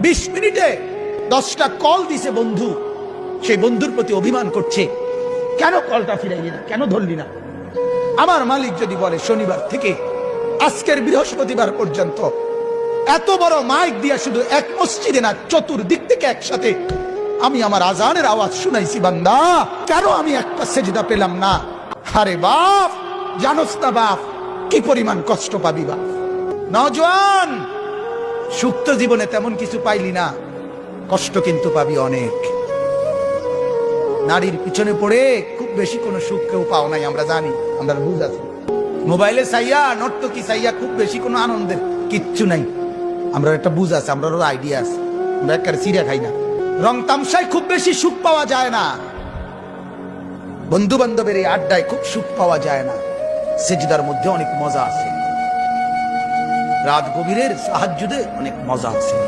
20 মিনিটে 10টা কল দিছে বন্ধু, সেই বন্ধুর প্রতি অভিমান করছে, কেন কলটা ফিরাইলি না, কেন ধরলি না। আমার মালিক যদি বলে শনিবার থেকে আজকের বৃহস্পতিবার পর্যন্ত এত বড় মাইক দিয়া শুধু এক মসজিদে না, চতুর্দিক থেকে একসাথে আমি আমার আজানের আওয়াজ শুনাইছি, বান্দা কেন আমি একটা সেজদা পেলাম না। আরে বাপ, জানোস না বাপ কি পরিমাণ কষ্ট পাবি বাপ। নওজোয়ান, সুপ্ত জীবনে তেমন কিছু পাইলি না, কষ্ট কিন্তু পাবি অনেক। নারীর পিছনে পড়ে খুব বেশি কোনো সুখ কেউ পাও নাই, আমরা জানি, আমরা বুঝ আছি। মোবাইলে চাইয়া, নর্তকী চাইয়া খুব বেশি কোনো আনন্দের কিচ্ছু নাই, আমরা একটা বুঝ আছে, আমরা আইডিয়া আছে। আমরা একেবারে চিড়া খাই না। রং তামসায় খুব বেশি সুখ পাওয়া যায় না, বন্ধু বান্ধবের এই আড্ডায় খুব সুখ পাওয়া যায় না। সেজদার মধ্যে অনেক মজা আছে, রাত গভীরের তাহাজ্জুদে অনেক মজা আছে।